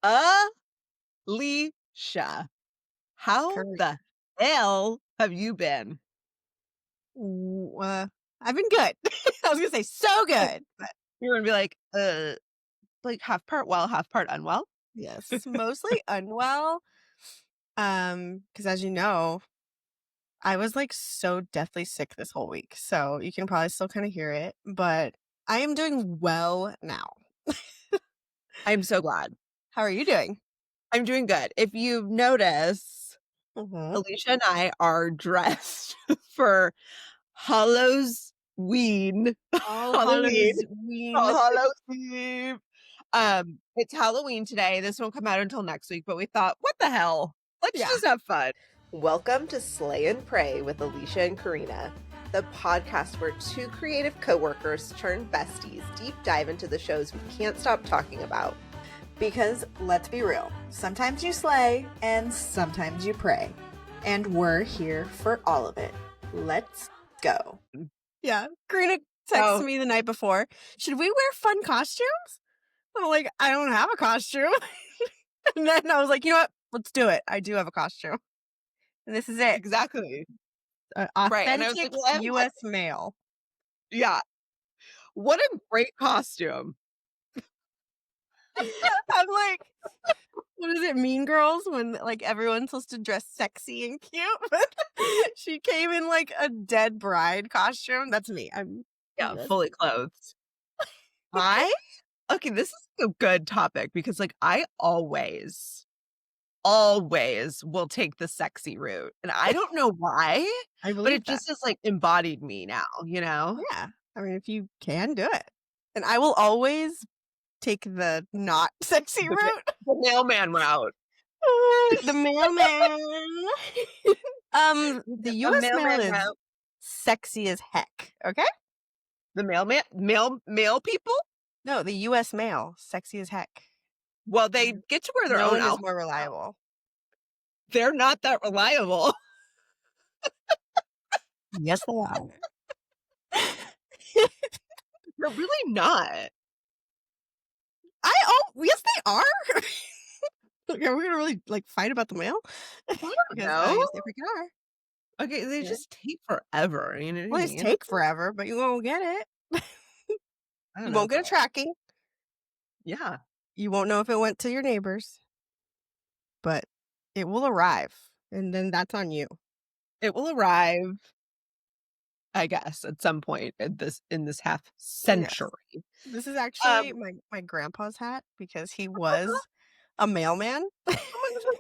Alisha, how Curry. the hell have you been? I've been good. I was gonna say so Like, good, but you're gonna be like half part well, half part unwell? yes, mostly unwell. Because as you know, I was like so deathly sick this whole week, so you can probably still kind of hear it, but I am doing well now. I'm so glad. How are you doing? I'm doing good. If you notice, Mm-hmm. Alicia and I are dressed for Halloween. All Halloween. Halloween. Hallows Eve. It's Halloween today. This won't come out until next week, but we thought, what the hell? Let's Yeah. just have fun. Welcome to Slay and Pray with Alicia and Corinna, the podcast where two creative coworkers turned besties deep dive into the shows we can't stop talking about. Because let's be real, sometimes you slay and sometimes you pray. And we're here for all of it. Let's go. Yeah. Karina texted Oh, me the night before. Should we wear fun costumes? I'm like, I don't have a costume. And then I was like, you know what? Let's do it. I do have a costume. And this is it. exactly. Right. And I was Authentic like, well, I have US mail. yeah. What a great costume. I'm like, what is it, Mean Girls, when like everyone's supposed to dress sexy and cute? She came in like a dead bride costume. That's me. I'm Yeah, US. fully clothed. I okay, this is a good topic because like I always will take the sexy route. And I don't know why, I but believe it that. just has like embodied me now, you know? Yeah. I mean, if you can do it. And I will always take the not sexy The, ma- route. the mailman route. The mailman. The A US mail mailman is route. sexy as heck. Okay? The mailman mail people? No, the US mail, sexy as heck. Well, they get to wear their No own one is outfit. more reliable. They're not that reliable. Yes, they are. They're really not. Yes, they are. Like, are we gonna really like fight about the mail? I don't Because know. yes, they freaking are. Okay, they Yeah. just take forever. You know what Well, I it's mean? take forever, but you won't get it. I don't You know, won't get a girl. tracking. Yeah. You won't know if it went to your neighbors, but it will arrive, and then that's on you. It will arrive, I guess, at some point in this half Yes. century. This is Um, actually my grandpa's hat because he was a mailman. oh my god,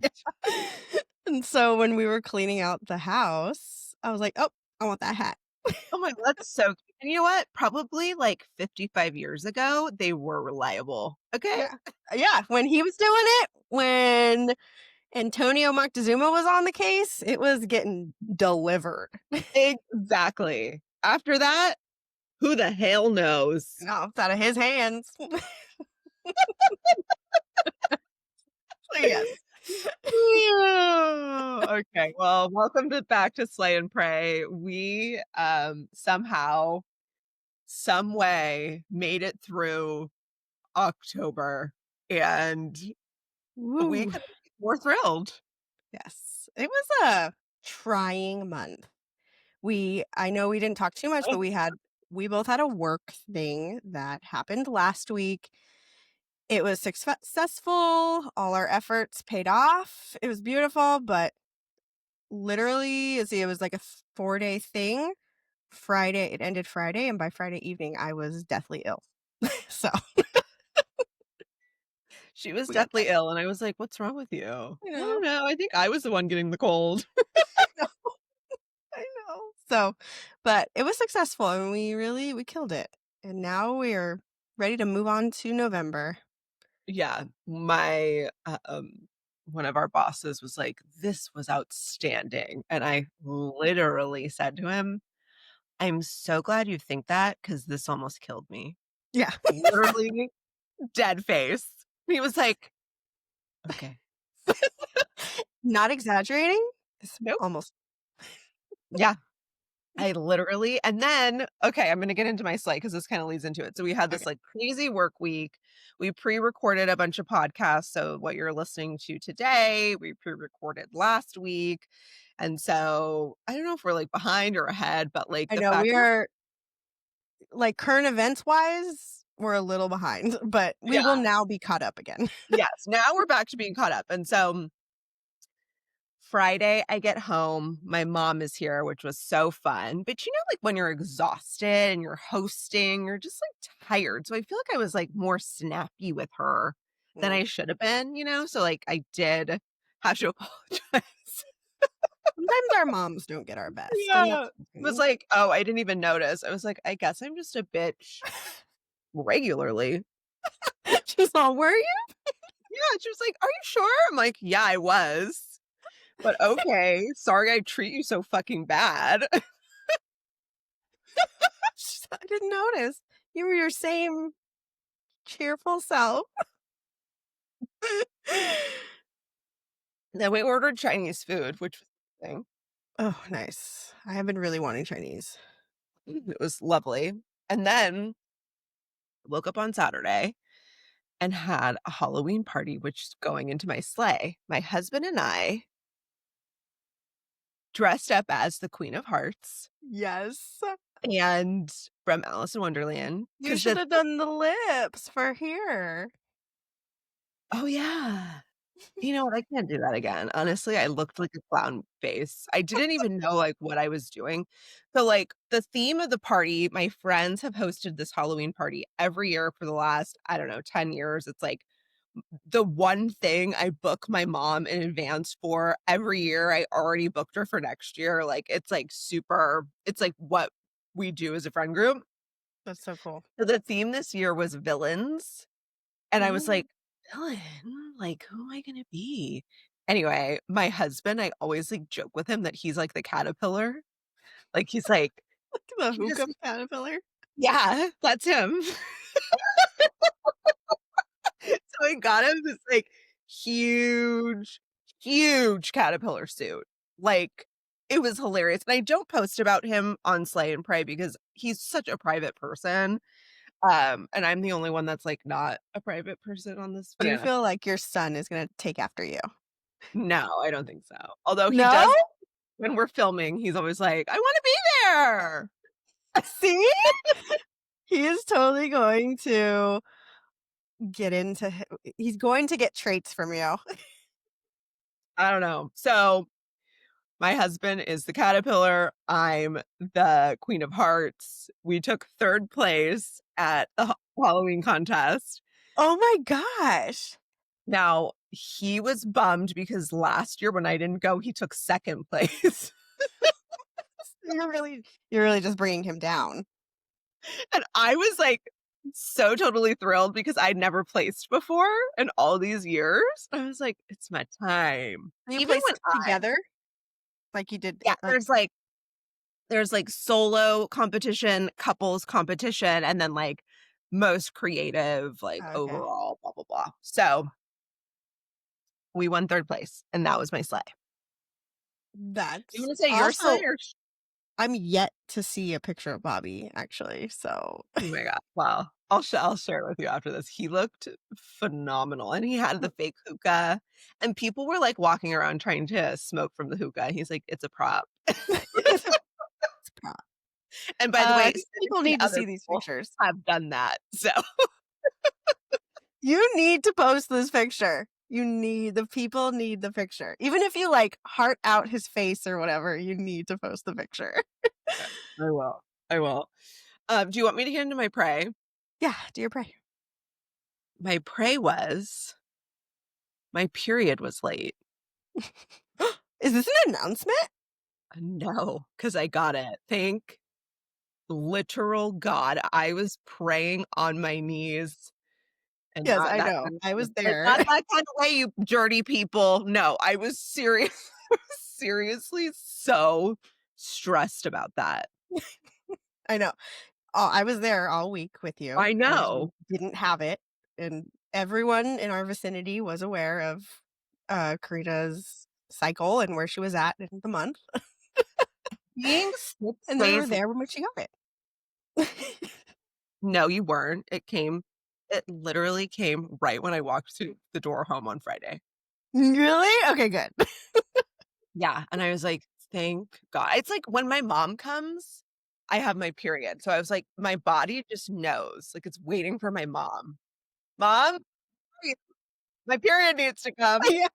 that's so cute. And so when we were cleaning out the house, I was like, "Oh, I want that hat." Oh my god, that's so cute. And you know what? Probably like 55 years ago, they were reliable. Okay? Yeah. Yeah, when he was doing it, when Antonio Moctezuma was on the case, it was getting delivered. Exactly. After that, who the hell knows? No, it's out of his hands. So yes. Okay, well, welcome back to Slay and Pray. We somehow, some way made it through October, and we Woo. couldn't be more thrilled. Yes. It was a trying month. I know we didn't talk too much, but we both had a work thing that happened last week. It was successful. All our efforts paid off. It was beautiful, but literally, it was like a 4-day thing. It ended Friday, and by Friday evening, I was deathly ill. So She was we got that. deathly ill, and I was like, "What's wrong with you?" You I know, don't know. I think I was the one getting the cold. I know. So, but it was successful, and we killed it. And now we are ready to move on to November. Yeah, my one of our bosses was like, "This was outstanding," and I literally said to him, "I'm so glad you think that because this almost killed me." Yeah. Literally dead face. He was like, "Okay, Not exaggerating. It's nope, almost yeah." I literally and then okay, I'm gonna get into my slate because this kinda leads into it. So we had Okay. this, like, crazy work week. We pre-recorded a bunch of podcasts, so what you're listening to today, we pre-recorded last week, and so I don't know if we're, like, behind or ahead, but, like, I the know fact we that are, like, current events wise, we're a little behind, but we yeah, will now be caught up again. yes, now we're back to being caught up, and so Friday, I get home, my mom is here, which was so fun, but, like, when you're exhausted and you're hosting, you're just, like, tired, so I feel like I was, like, more snappy with her than Mm. I should have been, so, like, I did have to apologize. Sometimes our moms don't get our best, and Yeah. that's It was okay. like, "Oh, I didn't even notice." I was like, "I guess I'm just a bitch regularly." She's all, "Were you?" Yeah, she was like, "Are you sure?" I'm like, "Yeah, I was, but okay, sorry I treat you so fucking bad." She's, "I didn't notice. You were your same cheerful self." Then we ordered Chinese food, which was amazing. Oh, nice. I have been really wanting Chinese. It was lovely. And then woke up on Saturday and had a Halloween party, which is going into my sleigh. My husband and I dressed up as the Queen of Hearts Yes. and from Alice in Wonderland. You Because should the have done the lips for here. oh yeah. You know what? I can't do that again. Honestly, I looked like a clown face. I didn't even know, like, what I was doing. So, like, the theme of the party, my friends have hosted this Halloween party every year for the last, I don't know, 10 years. It's like the one thing I book my mom in advance for every year. I already booked her for next year. Like, it's like super, it's like what we do as a friend group. That's so cool. So the theme this year was villains. And I was Mm. like, "Villain? Like, who am I gonna be?" Anyway, my husband, I always, like, joke with him that he's like the caterpillar. Like, he's like The he just hookah caterpillar. yeah, that's him. So I got him this, like, huge, huge caterpillar suit. Like, it was hilarious, and I don't post about him on Slay and Pray because he's such a private person, and I'm the only one that's, like, not a private person on this Do you yeah. feel like your son is gonna take after you? No, I don't think so. Although he No? does when we're filming, he's always like, "I wanna be there." See? He is totally going to get into he's going to get traits from you. I don't know. So, my husband is the caterpillar, I'm the Queen of Hearts. We took 3rd place at the Halloween contest. Oh my gosh. Now, he was bummed because last year when I didn't go, he took 2nd place. You're really just bringing him down. And I was, like, so totally thrilled because I'd never placed before in all these years. I was like, "It's my time." You Even when placed together like you did, yeah, like there's, like, solo competition, couples competition, and then, like, most creative, like, okay. overall, blah, blah, blah. So, we won 3rd place, and that was my sleigh. You That's wanna say your sleigh also or I'm yet to see a picture of Bobby, actually, so oh my god, wow. I'll share it with you after this. He looked phenomenal, and he had the fake hookah, and people were, like, walking around trying to smoke from the hookah, and he's like, "It's a prop." it's a prop. And by the way, I think people 17 need to other see these people pictures. have done that, so You need to post this picture. The people need the picture. Even if you, like, heart out his face or whatever, you need to post the picture. okay, I will. I will. Do you want me to get into my pray? Yeah, do your prayer. My pray was my period was late. Is this an announcement? No, because I got it. Thank literal God. I was praying on my knees and Yes, not I that know. kind I of was and there. not that kind of way, you dirty people. No, I was serious seriously so stressed about that. I know. I was there all week with you I as you know. didn't have it, and everyone in our vicinity was aware of, Karina's cycle and where she was at in the month. being 6 And we were days there when she got it. No, you weren't. It literally came right when I walked through the door home on Friday. Really? Okay, good. Yeah, and I was like, "Thank God." It's like when my mom comes, I have my period, so I was like, my body just knows, like, it's waiting for my mom. "Mom, my period needs to come. Yeah.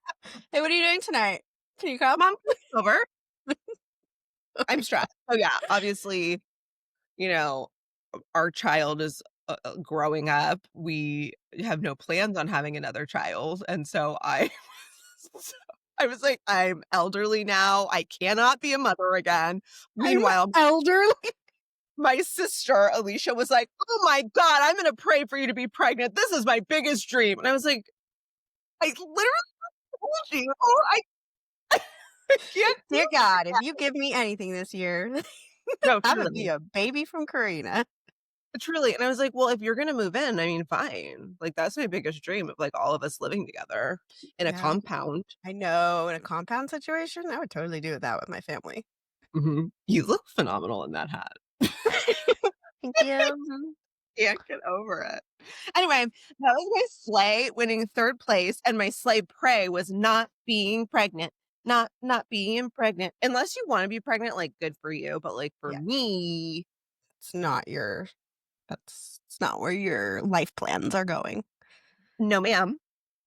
Hey, what are you doing tonight? Can you come? Mom, come over." I'm Okay. stressed. So, yeah, obviously, you know, our child is, growing up. We have no plans on having another child, and so I so I was like, "I'm elderly now. I cannot be a mother again." I'm Meanwhile, elderly. my sister, Alicia, was like, "Oh my god, I'm gonna pray for you to be pregnant. This is my biggest dream." And I was like, "I literally told you, I can't do Dear God, if that." you give me anything this year, No, have it be truly. a baby from Corinna. Truly, and I was like, "Well, if you're gonna move in, I mean, fine." Like, that's my biggest dream of, like, all of us living together in a Yeah, compound. I know. In a compound situation, I would totally do that with my family. Mhm. You look phenomenal in that hat. Thank you. Can't get over it. Anyway, that was my sleigh winning 3rd place, and my sleigh pray was not being pregnant. Not being pregnant. Unless you wanna be pregnant, like, good for you, but, like, for Yeah, me, it's not your. That's it's not where your life plans are going. no ma'am.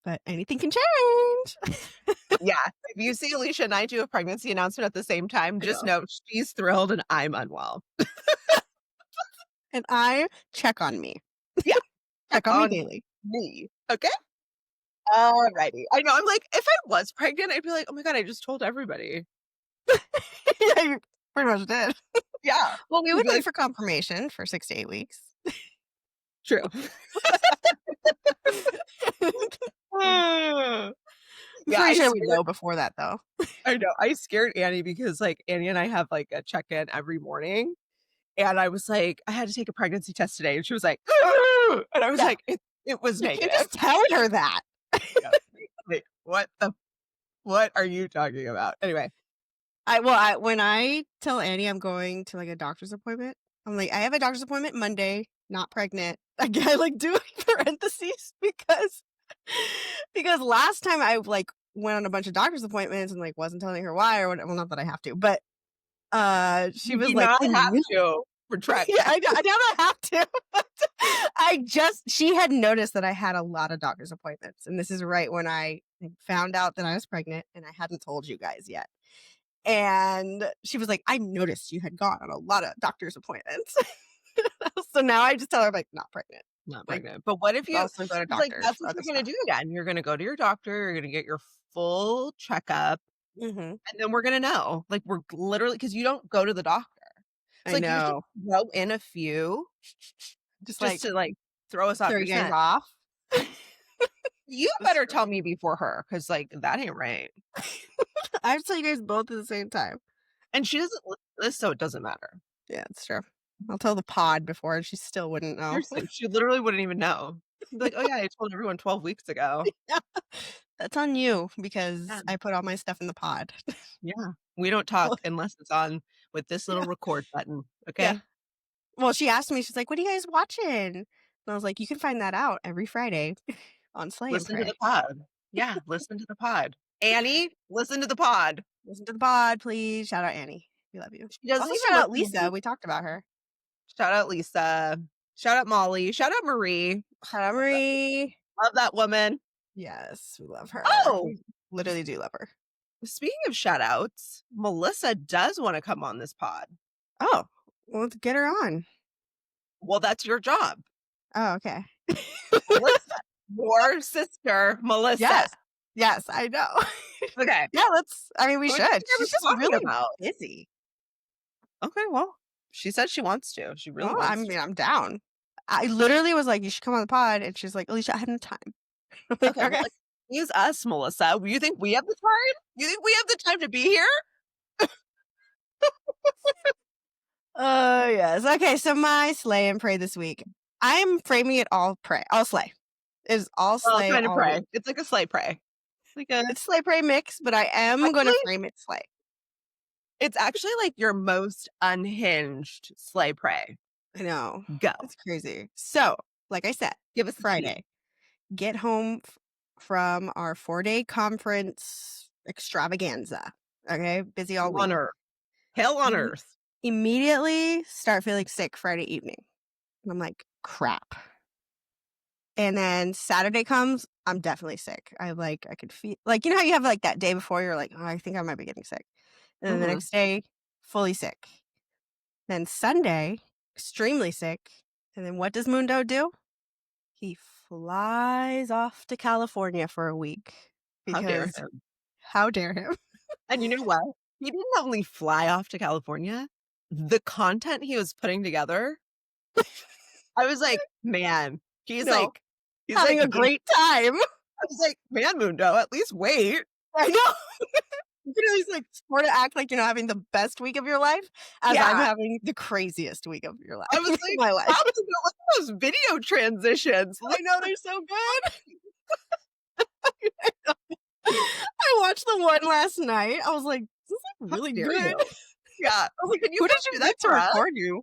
But anything can change. Yeah, if you see Alicia and I do a pregnancy announcement at the same time, I just know. know she's thrilled and I'm unwell. And I check on me. Yeah, check Check on me on daily. me, okay? Alrighty. I know, I'm like, if I was pregnant, I'd be like, "Oh my god, I just told everybody." Yeah, you pretty much did. Yeah. Well, we You'd would be wait like, for confirmation for 6 to 8 weeks. "True." I'm Yeah, pretty sure we'd know before that, though. I know, I scared Annie because, like, Annie and I have, like, a check-in every morning, and I was like, "I had to take a pregnancy test today," and she was like, and I was Yeah, like, "It was you can't negative." just tell her that. Yeah, like, what are you talking about? Anyway. I when I tell Annie I'm going to, like, a doctor's appointment, I'm like, "I have a doctor's appointment Monday, not pregnant." Again, I, like, do parentheses because last time I, like, went on a bunch of doctor's appointments and, like, wasn't telling her why or what well, not that I have to, but, she You was do like, not "I have knew." to retract Yeah, that. I now have to, but she had noticed that I had a lot of doctor's appointments, and this is right when I found out that I was pregnant, and I hadn't told you guys yet. And she was like, "I noticed you had gone on a lot of doctor's appointments." So now I just tell her, like, "Not pregnant." Not Like, pregnant, but what if you also go to 'cause, like, doctors that's for what other you're gonna stuff. do again. You're gonna go to your doctor, you're gonna get your full checkup, Mhm. and then we're gonna know. Like, we're literally because you don't go to the doctor. It's I like, you should know. throw in a few Just, just like, to, like, throw us off throw your you guys scent. off. You That's better true. tell me before her, because like, that ain't right. I have to tell you guys both at the same time. And she doesn't listen to this, so it doesn't matter. Yeah, it's true. I'll tell the pod before, and she still wouldn't know. Seriously, she literally wouldn't even know. She'd be like, "Oh, yeah, I told everyone 12 weeks ago." Yeah. That's on you Yeah, because I put all my stuff in the pod. yeah. We don't Well, talk unless it's on with this little yeah, record button, yeah. okay? Well, she asked me, she's like, "What are you guys watching?" And I was like, "You can find that out every Friday on Slay and Listen to Pray. the pod. Yeah, listen to the pod. Annie, listen to the pod. Listen to the pod, please." Shout out Annie. We love you. She doesn't Also, even shout out listen Lisa. to We talked about her. shout out Lisa. Shout out Molly. Shout out Marie. Shout out Marie. Love that woman. Yes, we love her. Oh, We literally do love her. speaking of shout outs, Melissa does wanna come on this pod. Oh, well, let's get her on. Well, that's your job. Oh, okay. Melissa, your sister, Melissa. Yes. Yes, I know. Okay. Yeah, I mean, we What do you should. think I She's was just talking really about? busy. Okay, well, she said she wants to. She really Well, I wants to. mean, I'm down. I literally was like, "You should come on the pod," and she's like, "Alicia, I have no time." I'm like, Okay, well, "Okay." excuse us, Melissa. You think we have the time? You think we have the time to be here? Oh, yes. Okay, so my slay and pray this week. I'm framing it all slay. It's all Well, slay kind of all pray. week. It's like a sleigh pray. Like a It's slay pray mix, but I am gonna actually, frame it slay. It's actually like your most unhinged slay prey. I know. Go. It's crazy. So, like I said, Give us the tea. Friday, get home from our 4-day conference extravaganza. Okay, busy all On week. earth. Hell on Im- earth. Immediately start feeling sick Friday evening. And I'm like, crap. And then Saturday comes, I'm definitely sick. I could feel like, you know how you have like that day before you're like, oh, I think I might be getting sick. And then the Mhm. next day, fully sick. Then Sunday, extremely sick. And then what does Mundo do? He flies off to California for a week How dare because him. how dare him? And you know what? He didn't only fly off to California, the content he was putting together, I was like, "Man, he's No, like he's having like a great time. I was like, "Man, Mundo, at least wait." I know. You know, he's like sort of act like you're not having the best week of your life as I'm Yeah. having the craziest week of your life. I was like, My life. "Wow, Mundo, look at those video transitions. I know they're so good. I watched the one last night. I was like, this is like How really dare good. you?" Yeah. I was like, "Can you who did please you do that get to for us?" record you?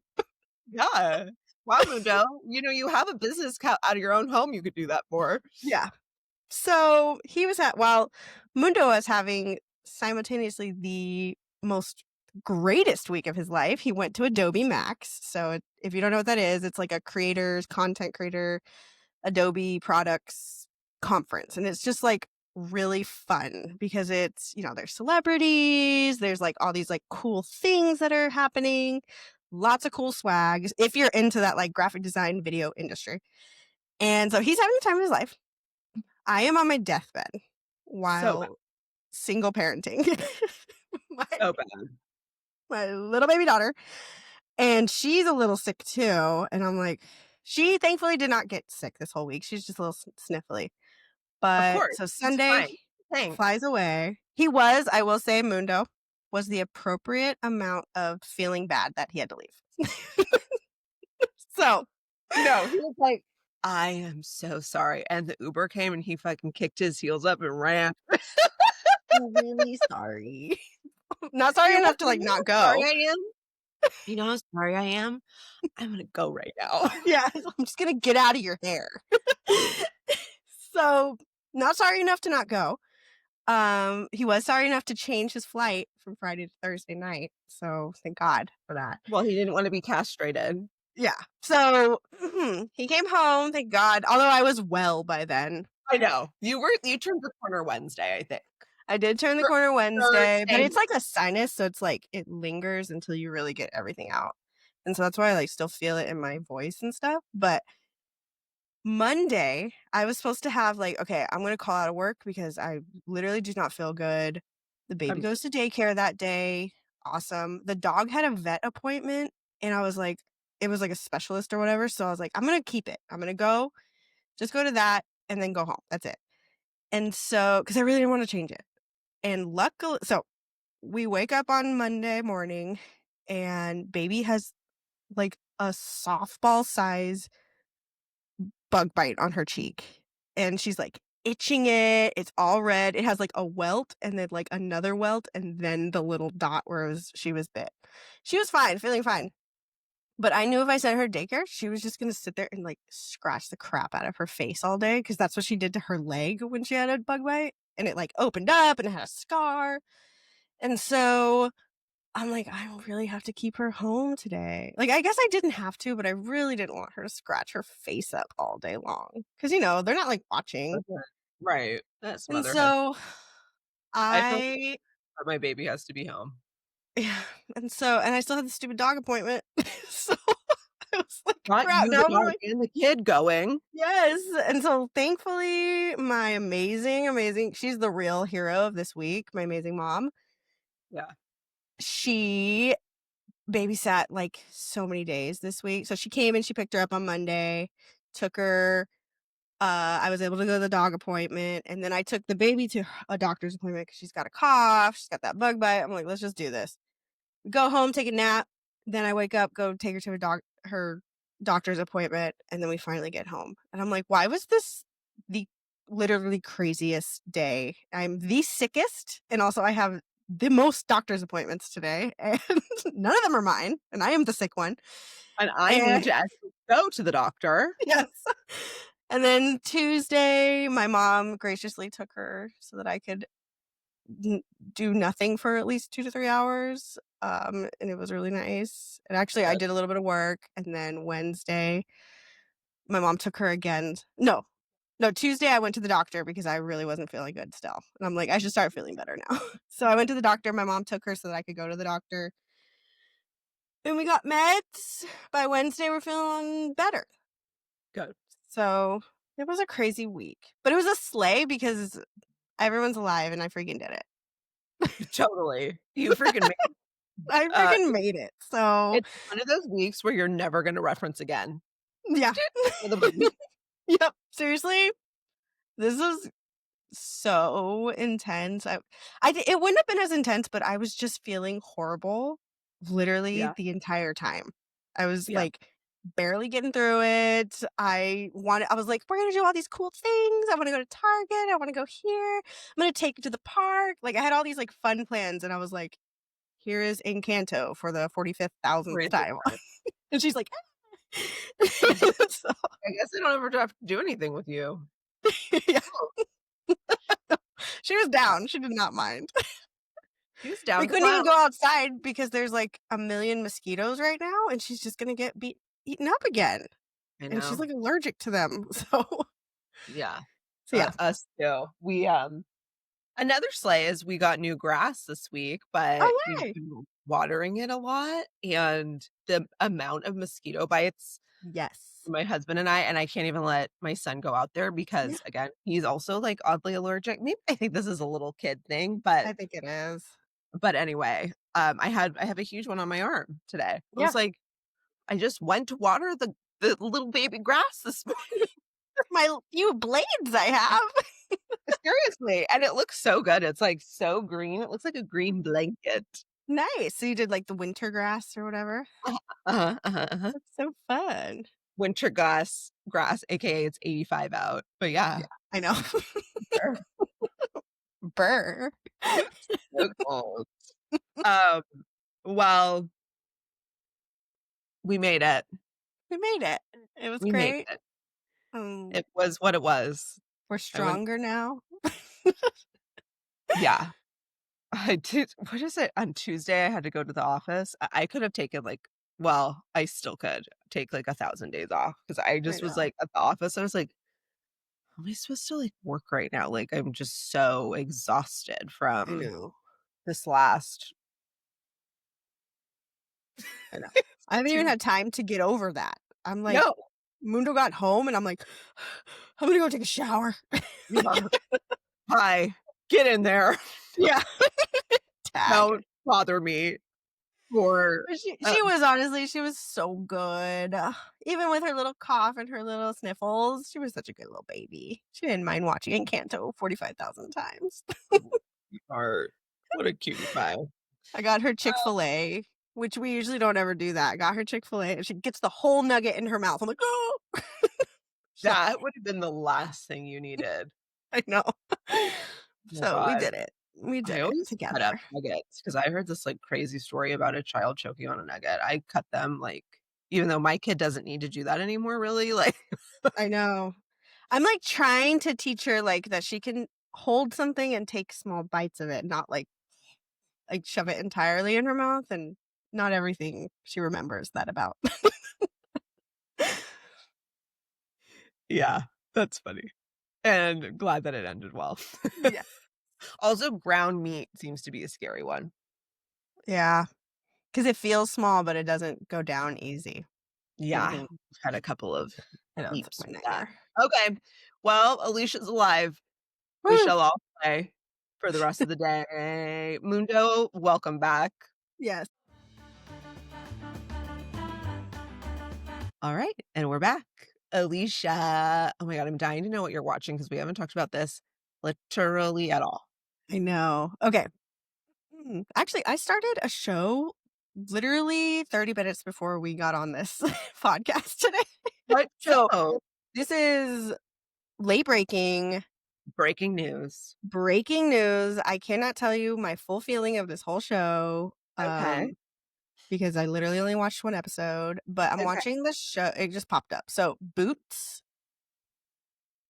Yeah. Wow, Mundo, you know, you have a business out of your own home you could do that for. Yeah. So he was while Mundo was having simultaneously the most greatest week of his life. He went to Adobe Max. So if you don't know what that is, it's like a content creator, Adobe products conference. And it's just like really fun because it's, you know, there's celebrities, there's like all these like cool things that are happening, lots of cool swags if you're into that like graphic design video industry. And so he's having the time of his life. I am on my deathbed So bad. while single parenting my, So bad. my little baby daughter. And she's a little sick too. And I'm like, she thankfully did not get sick this whole week. She's just a little sniffly. Of But course. so It's fine. Sunday Thanks. flies away. He was, I will say, Mundo was the appropriate amount of feeling bad that he had to leave. So No, he was like, "I am so sorry." And the Uber came and he fucking kicked his heels up and ran. I'm really sorry. Not sorry You know enough to like not how sorry go. I am? You know how sorry I am? I'm gonna go right now. Yeah, I'm just gonna get out of your hair. So not sorry enough to not go. He was sorry enough to change his flight from Friday to Thursday night. So thank God for that. Well, he didn't want to be castrated. Yeah. So he came home, thank God. Although I was well by then. I know. You turned the corner Wednesday, I think. I did turn the Thur corner Wednesday, but Thursday. it's like a sinus, so it's like it lingers until you really get everything out. And so that's why I like still feel it in my voice and stuff. But Monday, I was supposed to have like, okay, I'm going to call out of work because I literally do not feel good. The baby goes to daycare that day. Awesome. The dog had a vet appointment and I was like, it was like a specialist or whatever. So I was like, I'm going to keep it. I'm going to just go to that and then go home. That's it. And so, because I really didn't want to change it. And luckily, so we wake up on Monday morning and baby has like a softball size bug bite on her cheek. And she's like itching it. It's all red. It has like a welt and then like another welt and then the little dot where she was bit. She was fine, feeling fine. But I knew if I sent her to daycare, she was just going to sit there and like scratch the crap out of her face all day because that's what she did to her leg when she had a bug bite. And it like opened up and it had a scar. And so I'm like, I really have to keep her home today. Like, I guess I didn't have to, but I really didn't want her to scratch her face up all day long. Because, you know, they're not like watching. Right. That's And motherhood. so I feel like my baby has to be home. yeah. And I still had the stupid dog appointment. So I was like, Not crap. you, Now the I'm dog, like, and the kid going. yes. And so thankfully, my amazing, she's the real hero of this week, my amazing mom. Yeah. She babysat like so many days this week. So she came and she picked her up on Monday, took her. I was able to go to the dog appointment. And then I took the baby to a doctor's appointment because she's got a cough. She's got that bug bite. I'm like, let's just do this. Go home, take a nap. Then I wake up, go take her to her doctor's appointment. And then we finally get home. And I'm like, why was this the literally craziest day? I'm the sickest. And also I have the most doctor's appointments today, and none of them are mine, and I am the sick one. And I need And to actually go to the doctor. yes. And then Tuesday, my mom graciously took her so that I could do nothing for at least 2 to 3 hours, and it was really nice. And actually, I Good. did a little bit of work, and then Wednesday, my mom took her again. No, Tuesday, I went to the doctor because I really wasn't feeling good still, and I'm like, "I should start feeling better now." So I went to the doctor, my mom took her so that I could go to the doctor, and we got meds. By Wednesday, we're feeling better. Good. So, it was a crazy week, but it was a sleigh because everyone's alive and I freaking did it. Totally. You freaking made I uh, freaking made it. So, it's one of those weeks where you're never gonna reference again. yeah. For the week. Yep. Seriously, this is so intense. It wouldn't have been as intense, but I was just feeling horrible literally Yeah. the entire time. I was Yeah. like barely getting through it. I was like, we're gonna do all these cool things. I want to go to Target. I want to go here. I'm gonna take you to the park. Like I had all these like fun plans, and I was like, here is Encanto for the 45,000th Crazy. time. And she's like, so, I guess I don't ever have to do anything with you. yeah. She was down. She did not mind. She was down We to couldn't even clown. go outside because there's like a million mosquitoes right now, and she's just gonna get eaten up again. I And she's know. like allergic to them. So Yeah. yeah. Us too. We another sleigh is we got new grass this week, but Oh we've yay. been watering it a lot, and the amount of mosquito bites Yes. my husband and I can't even let my son go out there Yeah, because again, he's also like oddly allergic. Maybe I think this is a little kid thing, but I think it is. anyway, I have a huge one on my arm today. I Yeah. was like, I just went to water the little baby grass this morning. My few blades I have. Seriously, and it looks so good. It's like so green. It looks like a green blanket. Nice. So you did like the winter grass or whatever? Uh-huh, uh-huh, uh-huh, uh-huh. That's so fun. Winter grass, aka it's 85 out. But yeah, Yeah, I know. sure. Burr. So cold. Um, well, we made it. We made it. It was We made great. it. Um, It was what it was. we're I went, stronger now. yeah. I did. What is it? On Tuesday, I had to go to the office. I could have taken well, I still could take like 1,000 days off because I I just was know. like at the office. I was like, how am I supposed to like work right now? Like I'm just so exhausted I from know. this last I know. I haven't even two. had time to get over that. I'm like, No, Mundo got home and I'm like, I'm gonna go take a shower. yeah. Hi, get in there. Yeah. Tag. Don't bother me for. But Uh, she was so good. Even with her little cough and her little sniffles, she was such a good little baby. She didn't mind watching Encanto 45,000 times. Art. What a cutie pie. I got her Chick-fil-A, which we usually don't ever do that. I got her Chick-fil-A and she gets the whole nugget in her mouth. I'm like, oh. So, That would have been the last thing you needed. I know. Oh my So we God. did it. We did I it always cut up together. nuggets because I heard this like crazy story about a child choking on a nugget. I cut them like, even though my kid doesn't need to do that anymore, really. Like, I know. I'm like trying to teach her like that she can hold something and take small bites of it, not like shove it entirely in her mouth, and not everything she remembers that about. yeah, that's funny. And glad that it ended well. Yeah. Also, ground meat seems to be a scary one. Yeah. Because it feels small, but it doesn't go down easy. Yeah, Mhm. I've had a couple of I know, it's leaps my with that. nightmare. Okay, well, Alicia's alive. We Woo! shall all play for the rest of the day. Mundo, welcome back. Yes. All right, and we're back. Alisha, oh my God, I'm dying to know what you're watching because we haven't talked about this literally at all. I know. Okay. Actually, I started a show literally 30 minutes before we got on this podcast today. What So show? this is late breaking. Breaking news. Breaking news. I cannot tell you my full feeling of this whole show, Okay. because I literally only watched one episode, but I'm Okay. watching the show. It just popped up. So, Boots.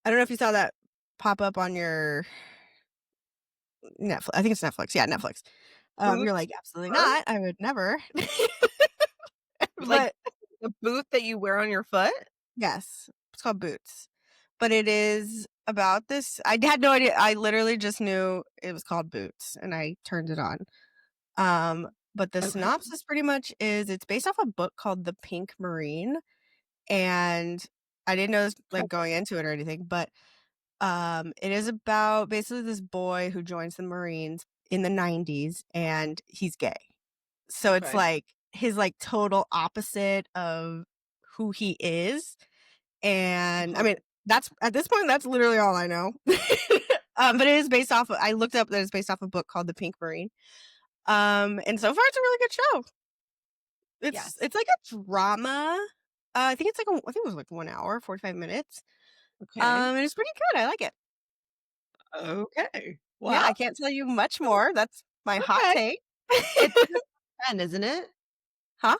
I don't know if you saw that pop up on your Netflix. I think it's Netflix. Yeah, Netflix. You're Boots like, absolutely are not. I would never. like But the boot that you wear on your foot? yes, it's called Boots. But it is about this. I had no idea. I literally just knew it was called Boots and I turned it on. But the Okay. synopsis pretty much is it's based off a book called The Pink Marine. And I didn't know this like going into it or anything, but it is about basically this boy who joins the Marines in the 90s and he's gay. So it's Okay. like his like total opposite of who he is. And I Uh-huh. mean, that's at this point, that's literally all I know. But it is based off I looked up that it's based off a book called The Pink Marine. And so far it's a really good show. Yes. It's like a drama. I think it's like I think it was like 1 hour, 45 minutes. Okay. And it's pretty good. I like it. Okay. Yeah, Well, I can't tell you much more. That's my hot okay. take. It's in the top 10, isn't it? Huh?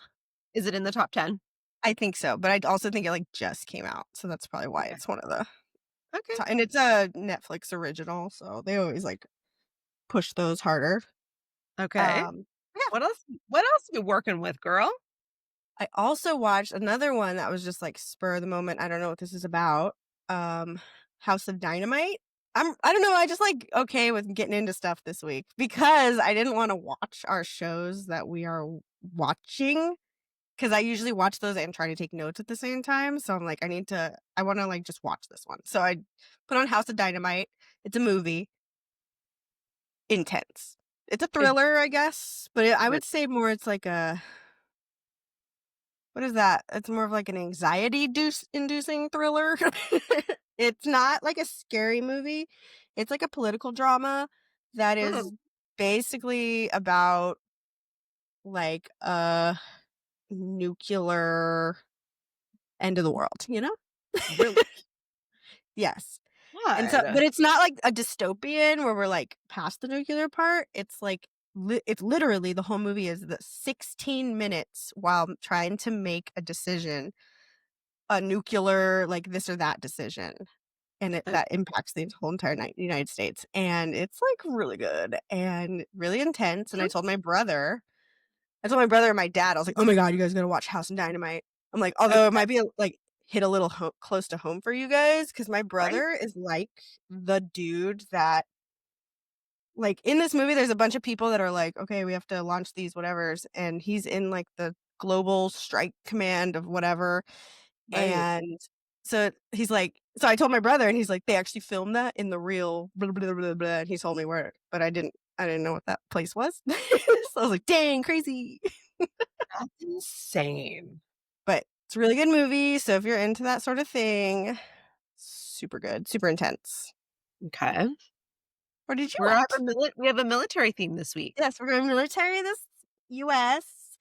Is it in the top 10? I think so, but I also think it like just came out, so that's probably why Okay. it's one of the Okay. and it's a Netflix original, so they always like push those harder. Okay. Yeah. What else are you working with, girl? I also watched another one that was just like spur of the moment. I don't know what this is about. Um, House of Dynamite. I don't know, I just like okay with getting into stuff this week because I didn't want to watch our shows that we are watching because I usually watch those and try to take notes at the same time. So I'm like, I want to like just watch this one. So I put on House of Dynamite. It's a movie. Intense. It's a Is thriller, I guess, but I it would say more it's like a what is that? It's more of like an anxiety inducing thriller. It's not like a scary movie. It's like a political drama that mm, is basically about like a nuclear end of the world, you know? really Yes. And so good? but it's not like a dystopian where we're like past the nuclear part. It's like it's literally the whole movie is the 16 minutes while trying to make a decision, a nuclear like this or that decision. And Uh, that impacts the whole entire United States. And it's like really good and really intense. And mm, I told my brother and my dad, I was like, oh my God, you guys gotta watch House and Dynamite. I'm like, although it okay, might be like hit a little close to home for you guys, because my right? brother is like the dude that, like, in this movie, there's a bunch of people that are like, okay, we have to launch these whatevers. And he's in like the global strike command of whatever. Right. And so he's like, so I told my brother, and he's like, they actually filmed that in the real blah, blah, blah, blah, and he told me where, but I didn't know what that place was. So I was like, dang, crazy. That's insane. But it's a really good movie. So if you're into that sort of thing, super good, super intense. Okay. What did you We watch? have a military theme this week. Yes, we're going military this US.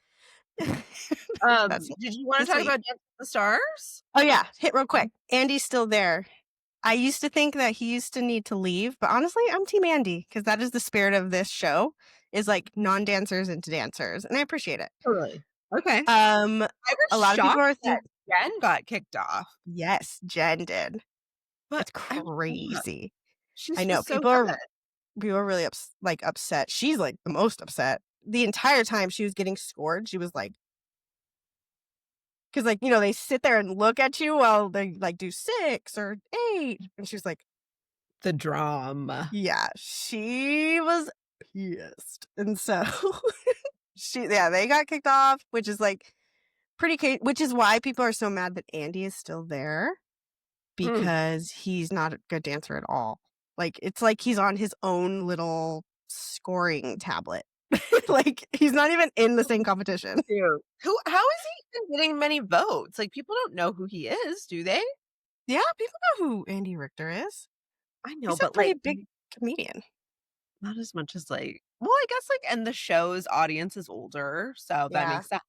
That's Did you wanna this talk week. about Dance with the Stars? Oh yeah, hit real quick. Andy's still there. I used to think that he used to need to leave, but honestly, I'm team Andy because that is the spirit of this show is like non-dancers into dancers, and I appreciate it. Totally. Okay. Um, I was a lot of people shocked are that think Jen got kicked off, yes, Jen did. but It's I was shocked. crazy. She I know was so good. people are really upset. She's like the most upset. The entire time she was getting scored, she was like, because like they sit there and look at you while they like do 6 or 8, and she was like, The drama. yeah, she was pissed. And so they got kicked off, which is like which is why people are so mad that Andy is still there Mm, because he's not a good dancer at all. Like it's like he's on his own little scoring tablet. Like he's not even in the same competition. cute. How is he even getting many votes? Like, people don't know who he is, do they? Yeah, people know who Andy Richter is. I know, He's a but, pretty like, big comedian. not as much as, like well, I guess, like and the show's audience is older, so that Yeah. makes sense.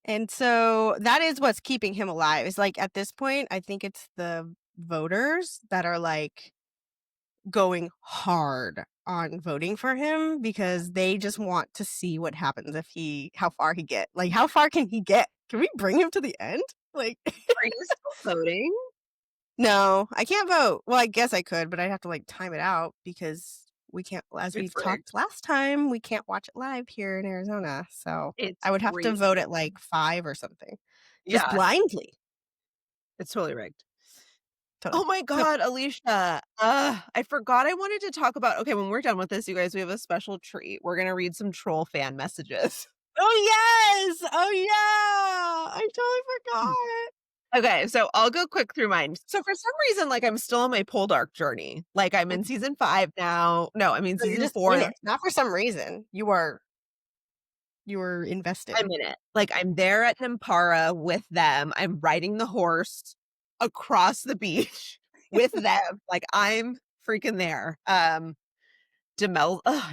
And so that is what's keeping him alive. Is like at this point, I think it's the voters that are like, going hard on voting for him because they just want to see what happens if how far he get. Like, how far can he get? Can we bring him to the end? Like, Are you still voting? no, I can't vote. Well, I guess I could, but I'd have to like time it out because we can't, as we It's talked rigged. last time, we can't watch it live here in Arizona. So It's I would have to rigged. vote at like 5 or something, just Yeah, blindly. it's totally rigged. Totally. Oh my So, god, Alicia. I forgot I wanted to talk about okay, when we're done with this, you guys, we have a special treat. We're gonna read some troll fan messages. oh yes! Oh yeah! I totally forgot. Okay, so I'll go quick through mine. So for some reason, like I'm still on my Poldark journey. Like I'm in season 5 now. No, I'm in So you're season just in 4. it, not for some reason. You were invested. I'm in it. Like I'm there at Nampara with them. I'm riding the horse across the beach with them. Like I'm freaking there. I'm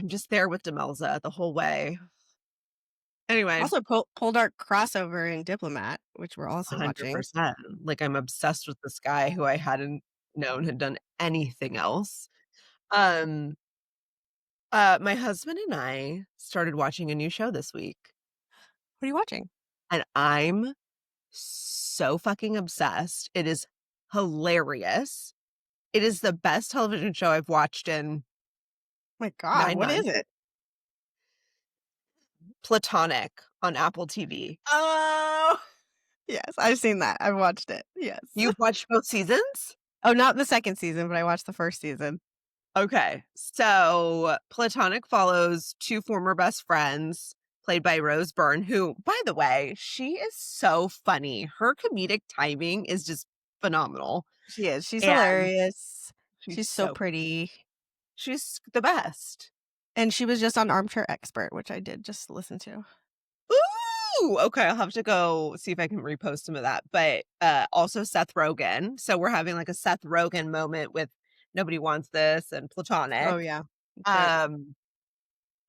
just there with Demelza the whole way. Anyway, Also, Poldark crossover in Diplomat, which we're also watching. 100%. Like I'm obsessed with this guy who I hadn't known had done anything else. Um my husband and I started watching a new show this week, What are you watching? and I'm so fucking obsessed. It is hilarious. It is the best television show I've watched in My God, 9 what is months. it? Platonic on Apple TV. Oh, yes, I've seen that. I've watched it. Yes. You've watched both seasons? Oh, not the second season, but I watched the first season. Okay. So Platonic follows 2 former best friends played by Rose Byrne, who, by the way, she is so funny. Her comedic timing is just phenomenal. She is. She's And hilarious. she's She's so so pretty. she's the best. And she was just on Armchair Expert, which I did just listen to. Ooh, okay, I'll have to go see if I can repost some of that. But also Seth Rogen. So we're having like a Seth Rogen moment with Nobody Wants This and Platonic. Oh, yeah. Great.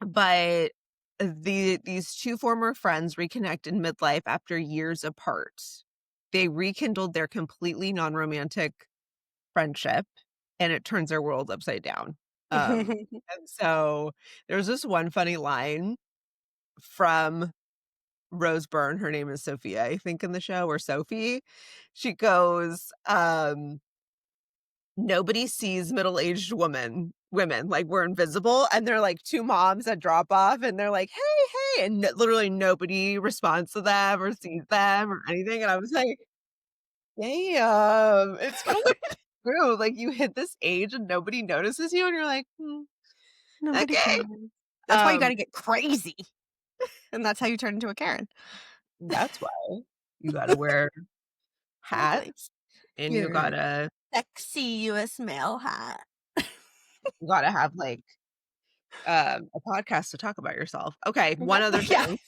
But these 2 former friends reconnect in midlife after years apart. They rekindled their completely non-romantic friendship, and it turns their world upside down. And so there's this one funny line from Rose Byrne, her name is Sophia, I think, in the show, or Sophie. She goes, nobody sees middle-aged women, like we're invisible. And they're like 2 moms at drop off and they're like, hey, hey. And literally nobody responds to them or sees them or anything. And I was like, damn, it's kind of true. Like you hit this age and nobody notices you and you're like, Nobody okay. cares. That's why you got Um, to get crazy. And that's how you turn into a Karen. that's why you gotta wear Exactly. hats and you Your gotta sexy US mail hat. have like a podcast to talk about yourself. Okay, one other Yeah. thing.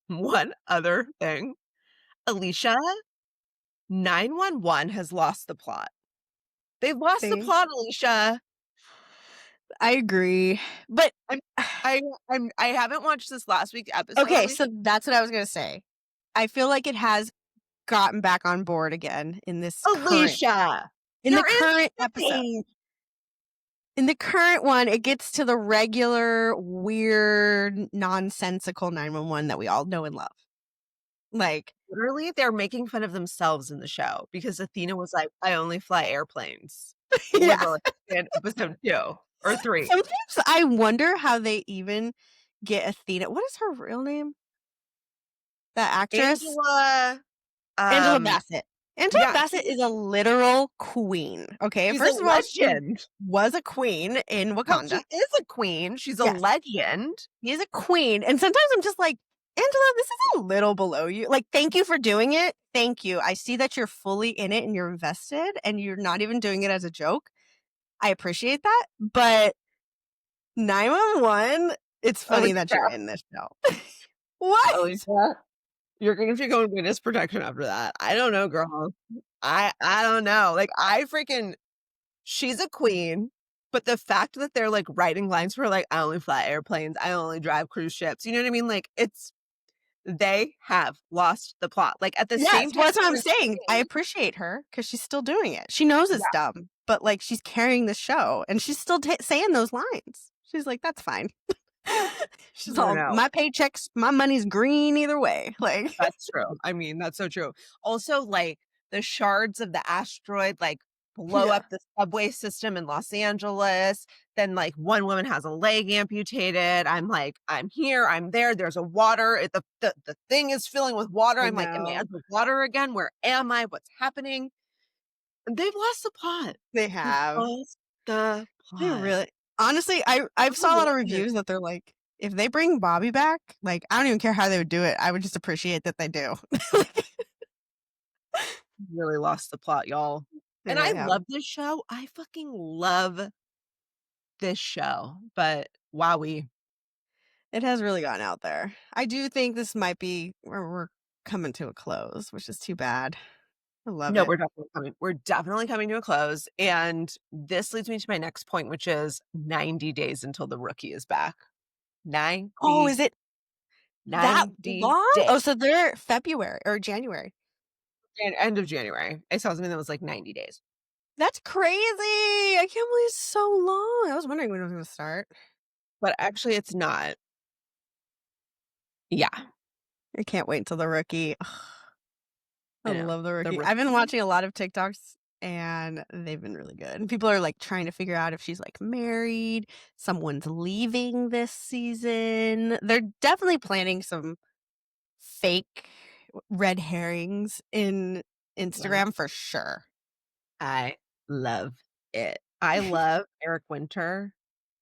One other thing. Alicia, 911 has lost the plot. They've lost the Same. plot, Alicia. I agree. But I haven't watched this last week's episode. okay, Alicia. so that's what I was going to say. I feel like it has gotten back on board again in this Alicia, in the current episode. In the current one, it gets to the regular, weird, nonsensical 911 that we all know and love. Like, literally, they're making fun of themselves in the show because Athena was like, I only fly airplanes. yeah. Literally, in episode 2 or 3. Sometimes I wonder how they even get Athena. What is her real name? That actress? Angela Bassett. Angela Bassett is a literal queen. Okay, she's first a of all, legend. she was a queen in No, Wakanda. she is a queen. She's a legend. She is a queen, and sometimes I'm just like, Angela, this is a little below you. Like, thank you for doing it. Thank you. I see that you're fully in it and you're invested, and you're not even doing it as a joke. I appreciate that, but 911, it's funny that you're in this show. What? Alicia, you're gonna have to go in witness protection after that. I don't know, girl. I don't know. Like she's a queen, but the fact that they're like writing lines for like, I only fly airplanes, I only drive cruise ships. You know what I mean? Like They have lost the plot. Like, at the Yes, same well, time that's what I'm they're saying. I saying appreciate her because she's still doing it. She knows it's yeah, dumb, but, like, she's carrying the show, and she's still saying those lines. She's like, "That's fine." She's no, no, all, no. "My paychecks my money's green either way." Like, That's true. I mean, that's so true. Also, like, the shards of the asteroid, like, blow yeah. up the subway system in Los Angeles. Then, like, one woman has a leg amputated. I'm like, "I'm here, I'm there, there's a water, the thing is filling with water." I I'm like, "Am I know. underwater again? Where am I? What's happening?" And they've lost the plot. They They've have. lost the They plot. really honestly, I've Oh, saw a lot of man. reviews that they're like, if they bring Bobby back, like, I don't even care how they would do it. I would just appreciate that they do. Like, Really lost the plot, y'all. they And I really have. love this show. I fucking love this show, but wowee. It has really gotten out there. I do think this might be where we're coming to a close, which is too bad. I love No, it. we're definitely coming to a close, and this leads me to my next point, which is 90 days until the rookie is back. Oh, 90 is it that 90 long? days. Oh, so they're February or January. End of January. I saw something that was like 90 days, That's crazy. I can't believe it's so long. I was wondering when it was going to start. but actually it's not. Yeah, I can't wait until the rookie. I I know. love the The rookie. I've been rookie. watching a lot of TikToks and they've been really good. And people are like trying to figure out if she's like married, someone's leaving this season. They're definitely planning some fake red herrings in Love. Instagram for sure. I love it. I love Eric Winter.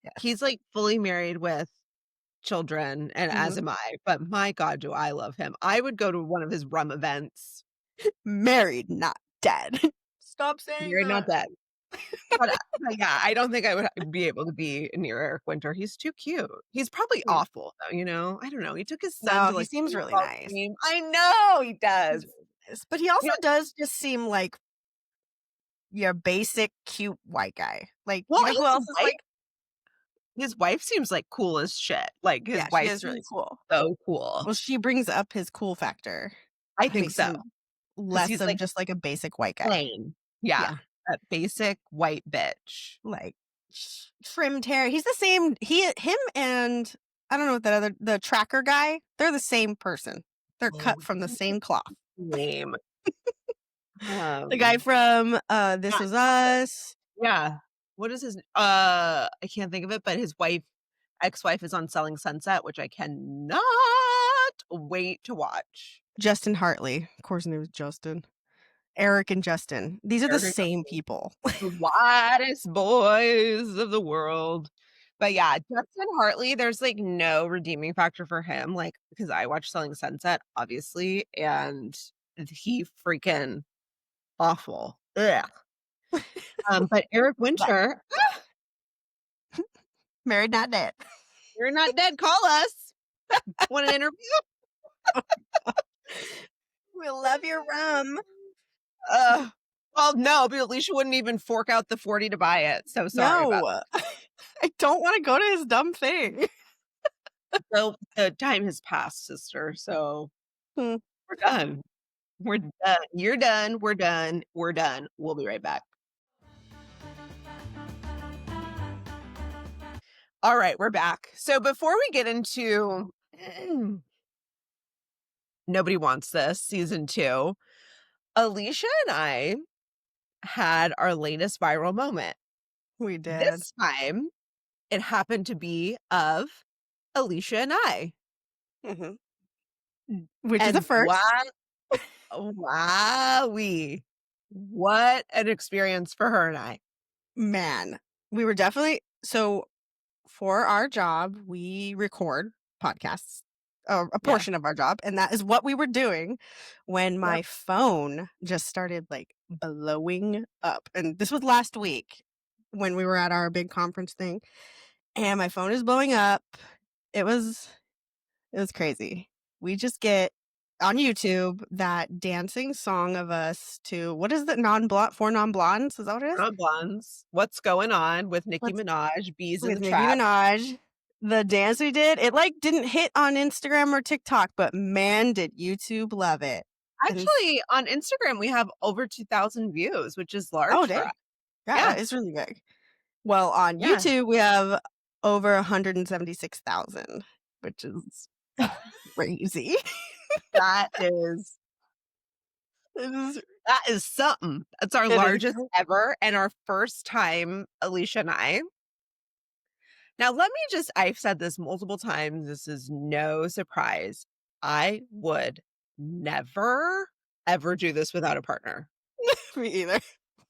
Yes. He's like fully married with children, and Mhm. as am I, but my god, do I love him. I would go to one of his rum events. Married, not dead. Stop saying Married, not that. dead. But yeah, I don't think I would be able to be near Eric Winter. He's too cute. He's probably Mm. awful though, you know? I don't know. He took his son No, to he like the seems really football nice. game. I know he He's does. really nice. But he also You know, does just seem like your basic cute white guy. Like, well, you know who else is like, his wife seems like cool as shit. Like his yeah, she wife is really seems cool. so cool. Well, she brings up his cool factor. I think Makes so. him 'Cause less he's of like just like a basic white guy. plain. Yeah. Yeah. That basic white bitch. Like trimmed hair. He's the same. Him and I don't know what that other, the tracker guy, they're the same person. They're cut Oh, from the same cloth. name. The guy Um, from This not Was Us. yeah. What is his I can't think of it, but his ex-wife is on Selling Sunset, which I cannot wait to watch. Justin Hartley. Of course, his name is Justin. Eric and Justin. These are the Eric and same Justin, people. the wildest boys of the world. But yeah, Justin Hartley, there's like no redeeming factor for him, like because I watched Selling Sunset, obviously, and he freaking awful. Ugh. But Eric But Winter, married, not dead. you're not dead. Call us. Want an interview? We love your rum. Well, no, but Alicia wouldn't even fork out the 40 to buy it. So sorry about No, I don't want to go to his dumb thing. that. So the time has passed, sister. So Hmm. we're done. We're done. You're done. We're done. We're done. We'll be right back. All right, we're back. So before we get into Nobody Wants This season 2, Alicia and I had our latest viral moment. We did. This time, it happened to be of Alicia and I. Mhm. Which is a And first. wowee, what an experience for her and I. Man, we were definitely so for our job, we record podcasts, a Yeah. portion of our job, and that is what we were doing when Yep. my phone just started like blowing up. And this was last week when we were at our big conference thing, and my phone is blowing up. It was crazy. We just get on YouTube that dancing song of us to what is the non-blonde for non-blondes? Is that what it is? Not blondes. What's going on with Nicki What's Minaj? Bees in with the Nicki trap. Minaj. The dance we did, it like didn't hit on Instagram or TikTok, but man, did YouTube love it. Actually, on Instagram, we have over 2,000 views, which is Oh, large for us. dang. Yeah, Yeah. that is really big. Well, on Yeah. YouTube, we have over 176,000, which is crazy. That is It is, that is something. That's our it is largest ever and our first time, Alicia and I. Now, let me just, I've said this multiple times. This is no surprise. I would never, ever do this without a partner. me either.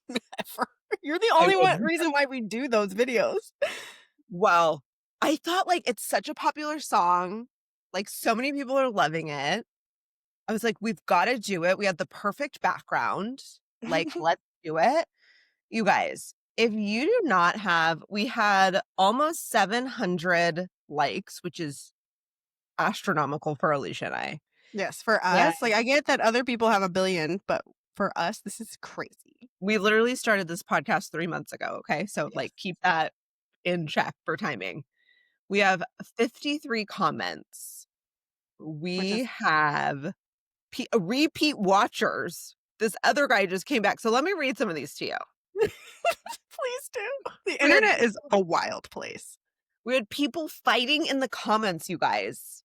Never. You're the I only would. reason why we do those videos. Well, I thought like it's such a popular song. Like so many people are loving it. I was like, we've got to do it. We had the perfect background. Like, let's do it. You guys, if you do not have, we had almost 700 likes, which is astronomical for Alicia and I. Yes, for Yeah. us, like I get that other people have 1 billion, but for us, this is crazy. We literally started this podcast 3 months ago. Okay. So, like, keep that in check for timing. We have 53 comments. Which is We have repeat watchers. This other guy just came back. So, let me read some of these to you. please do. The internet is a wild place. We had people fighting in the comments, you guys.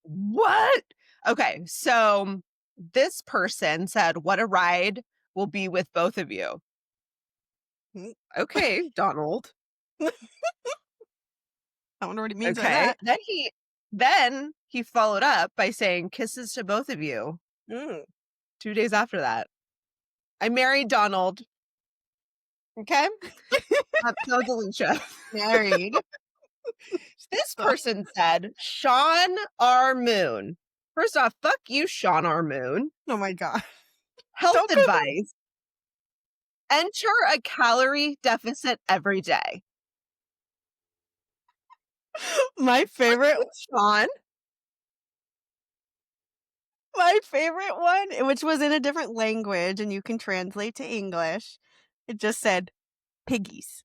What? Okay, so this person said, "What a ride will be with both of you." Mm. Okay, Donald. I wonder what he means by Okay. that. Then he followed up by saying, "Kisses to both of you." Mm. 2 days after that. I married Donald. Okay? That was Alicia. Married. This person said, "Sean R. Moon." First off, fuck you, Sean R. Moon. Oh my god. Health Don't go there. advice. Enter a calorie deficit every day. My favorite Sean. one, which was in a different language and you can translate to English, it just said piggies.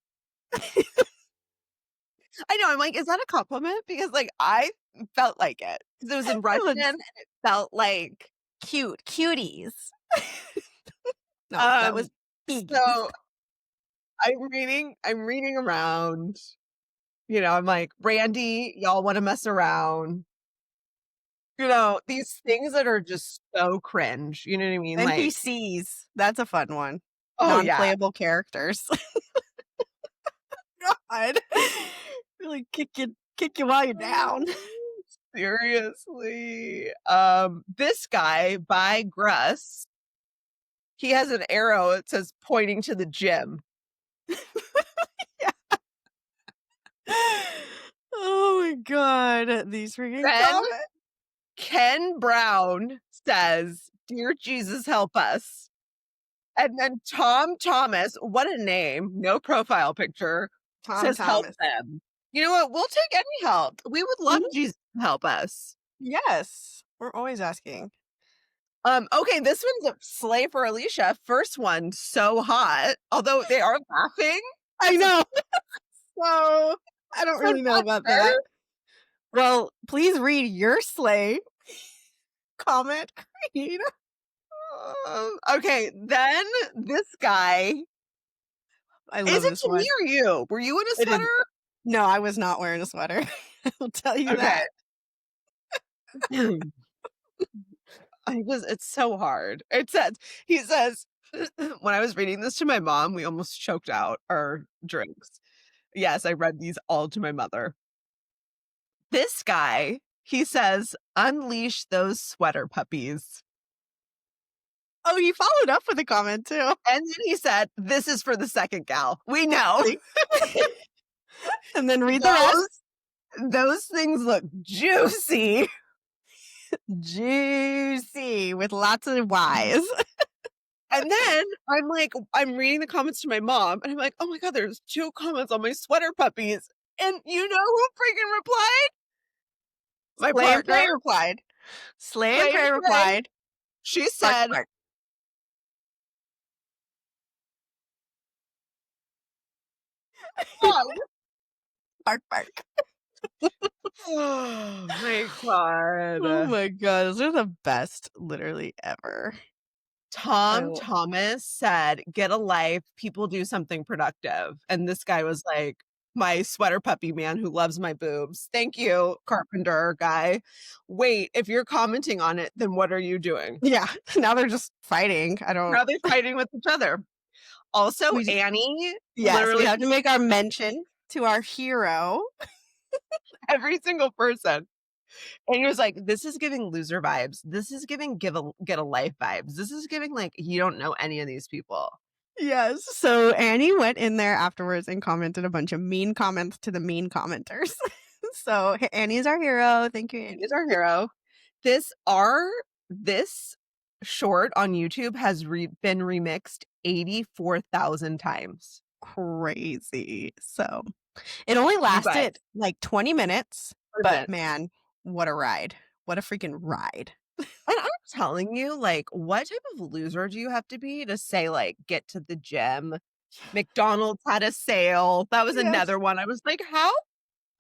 I know. I'm like, is that a compliment? Because like I felt like it. Because it was in Russian and it felt like Cute. Cuties. No, that was piggies. so I'm reading around. You know, I'm like, Randy, y'all want to mess around. You know, these things that are just so cringe. You know what I mean? Like, NPCs. That's a fun one. oh yeah. Non-playable characters. God. Really kick you while you're down. Seriously. This guy by Gruss, he has an arrow that says pointing to the gym. Yeah. Oh my god. These freaking Then comments. Ken Brown says, "Dear Jesus, help us." And then Tom Thomas, what a name, no profile picture, Tom says, "Help Thomas. them." You know what? We'll take any help. We would love Jesus to help us. Yes. We're always asking. Okay, this one's a slay for Alicia. First one, so hot. Although they are laughing. I know. So I don't really know about that. Well, please read your slay comment creed. Okay, then this guy. I love Is it this to one. me or you? Were you in a It is- sweater? No, I was not wearing a sweater. I will tell you Okay. that. It's so hard. He says, when I was reading this to my mom, we almost choked out our drinks. Yes, I read these all to my mother. This guy, he says, "Unleash those sweater puppies." Oh, you followed up with a comment too. And then he said, "This is for the second gal." We know. And then read the rest. Those things look juicy. Juicy with lots of Y's. And then I'm reading the comments to my mom, and I'm like, "Oh my god, there's 2 comments on my sweater puppies." And you know who freaking replied? My Slay and partner. Pray replied. Slay and Slay and Pray Pray. replied. She said, Bark, "Oh, bark, bark. Oh my Oh god. my god, those are the best literally ever. Tom Oh, Thomas said, "Get a life, people do something productive." And this guy was like, "My sweater puppy man who loves my boobs. Thank you, carpenter guy. Wait, if you're commenting on it, then what are you doing?" yeah, now they're just fighting. I don't Now they're fighting with each other. Also, we Annie, yes, we literally have to make our mention to our hero. every single person. And he was like, "This is giving loser vibes. This is giving get a life vibes. This is giving like you don't know any of these people." Yes. So Annie went in there afterwards and commented a bunch of mean comments to the mean commenters. So Annie's our hero. Thank you, Annie. He's our hero. This short on YouTube has been remixed 84,000 times. Crazy. So it only You guys, lasted like 20 minutes, what a but minute. man, what a ride. What a freaking ride. And I'm telling you, like, what type of loser do you have to be to say, like, get to the gym? McDonald's had a sale. That was Yes. another one. I was like,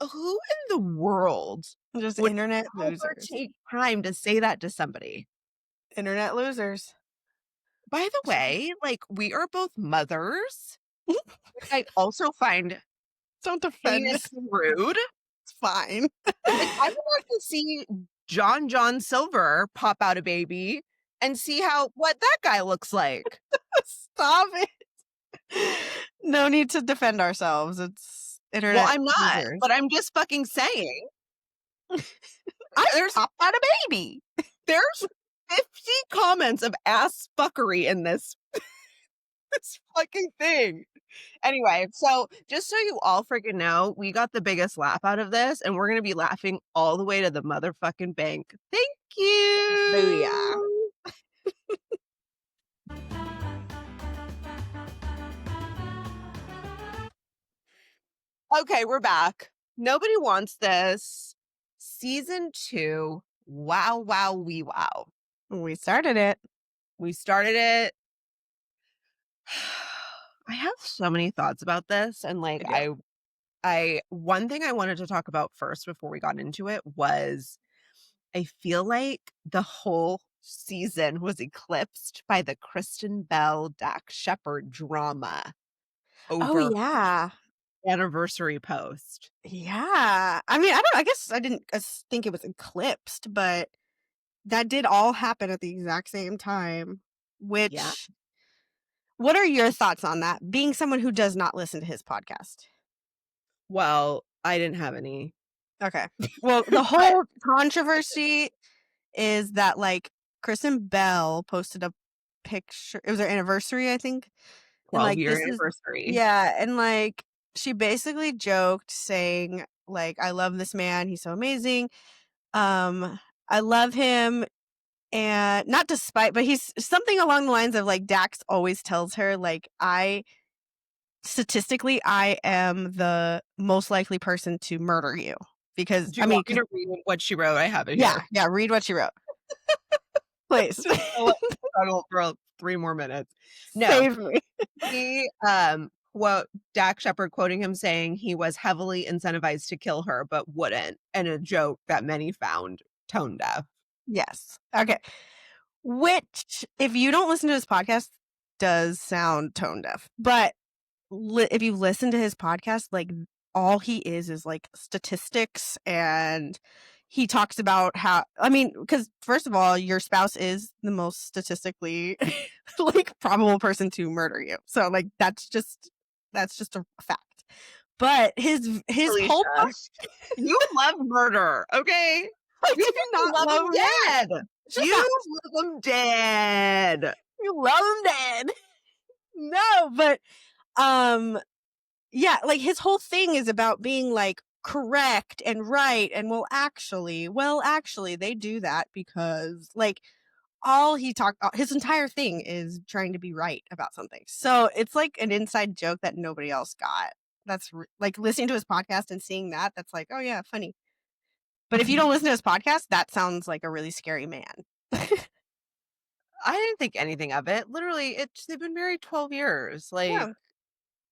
who in the world Just would internet ever losers. take time to say that to somebody? Internet losers. By the way, like, we are both mothers, which I also find Don't defend it. heinously rude. It's fine. Like, I would like to see John Silver pop out a baby and see what that guy looks like. Stop it. No need to defend ourselves. It's Well, internet I'm not, losers. but I'm just fucking saying. I There's popped out a baby. there's 50 comments of ass fuckery in this this fucking thing. Anyway, so just so you all freaking know, we got the biggest laugh out of this, and we're gonna be laughing all the way to the motherfucking bank. Thank Booyah. you. Okay, we're back. Nobody wants this. Season 2. Wow, wow, wee wow. We started it. We started it. I have so many thoughts about this, and like I do. I one thing I wanted to talk about first before we got into it was I feel like the whole season was eclipsed by the Kristen Bell Dak Shepard drama Oh over yeah. anniversary post. Yeah. I mean, I guess I didn't think it was eclipsed, but that did all happen at the exact same time. Yeah. Which what are your thoughts on that? Being someone who does not listen to his podcast. Well, I didn't have any. Okay. Well, the whole controversy is that like Kristen Bell posted a picture. It was her anniversary, I think. And like 12-year this is anniversary. yeah, and like she basically joked saying like I love this man, he's so amazing. I love him and not despite but he's something along the lines of like Dax always tells her like statistically I am the most likely person to murder you because Do I you mean want me to read what she wrote? I have it yeah, here. yeah, read what she wrote. Please. Just settle for 3 more minutes. No. Save me. He, quote, Dak Shepard quoting him saying he was heavily incentivized to kill her, but wouldn't, and a joke that many found tone deaf. Yes. Okay. Which, if you don't listen to his podcast, does sound tone deaf. But if you listen to his podcast, like all he is like statistics, and he talks about how. I mean, because first of all, your spouse is the most statistically like probable person to murder you. So like that's just a fact. But his whole Alisha, you love murder, okay? I You do not love love him that. dead. Shut You up. love him dead. You love him dead. No, but yeah, like his whole thing is about being like correct and right and well actually they do that because like all he talked his entire thing is trying to be right about something. So it's like an inside joke that nobody else got. That's like listening to his podcast and seeing that's like, oh yeah, funny. But if you don't listen to his podcast, that sounds like a really scary man. I didn't think anything of it. Literally, they've been married 12 years. Like, Yeah.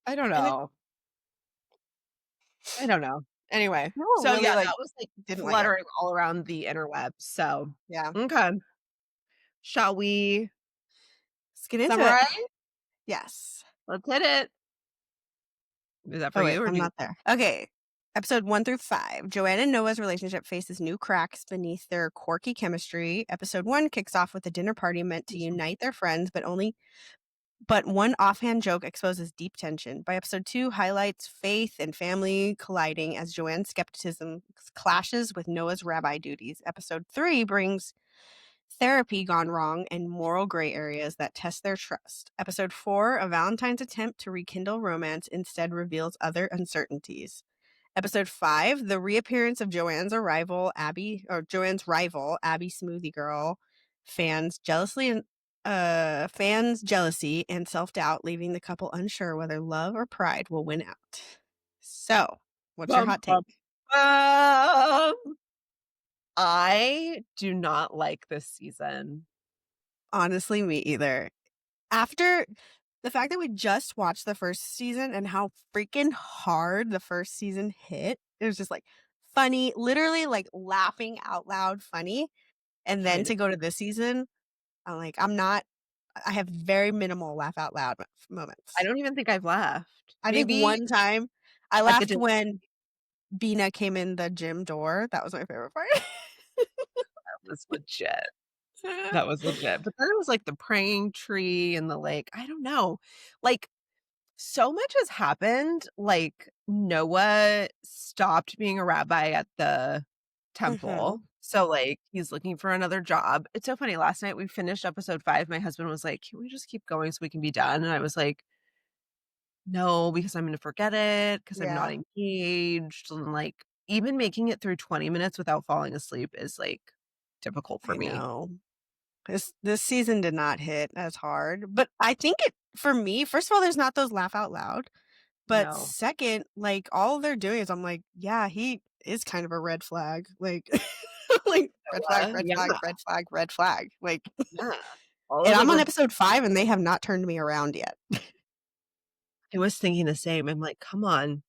I don't And know. I don't know. Anyway, You know what so really, yeah, like, that was, like, didn't like it? fluttering all around the interwebs, so Yeah. okay. Shall we Let's get into it. summarize? Yes. Let's hit it. Is that for Oh, wait, you or I'm do you not there. Okay. Episode 1 through 5. Joanne and Noah's relationship faces new cracks beneath their quirky chemistry. Episode 1 kicks off with a dinner party meant to unite their friends, but one offhand joke exposes deep tension. By episode 2, highlights faith and family colliding as Joanne's skepticism clashes with Noah's rabbi duties. Episode 3 brings therapy gone wrong and moral gray areas that test their trust. Episode 4, a Valentine's attempt to rekindle romance, instead reveals other uncertainties. Episode 5, the reappearance of Joanne's rival, Abby Smoothie Girl, fans jealousy and self-doubt, leaving the couple unsure whether love or pride will win out. So, what's your bum, hot take? bum, bum. I do not like this season. Honestly, me either. After the fact that we just watched the first season and how freaking hard the first season hit, it was just like funny, literally like laughing out loud funny. And I then know. to go to this season, I have very minimal laugh out loud I moments. don't even think I've laughed. I think Maybe one time I at the laughed dinner when Bina came in the gym door. That was my favorite part. was legit. That was legit. But then it was like the praying tree and the like, I don't know. Like so much has happened. Like Noah stopped being a rabbi at the temple. Mhm. So like he's looking for another job. It's so funny. Last night we finished episode 5. My husband was like, "Can we just keep going so we can be done?" And I was like, "No, because I'm gonna forget it because I'm not Yeah, engaged." And like even making it through 20 minutes without falling asleep is like difficult for I me. know. This season did not hit as hard, but I think it for me, first of all, there's not those laugh out loud. But No. second, like, all they're doing is I'm like, yeah, he is kind of a red flag. Like, like red flag, red Yeah, flag, red flag, red flag. Like, yeah. All and of the I'm on red episode 5 and they have not turned me around yet. I was thinking the same. I'm like, "Come on.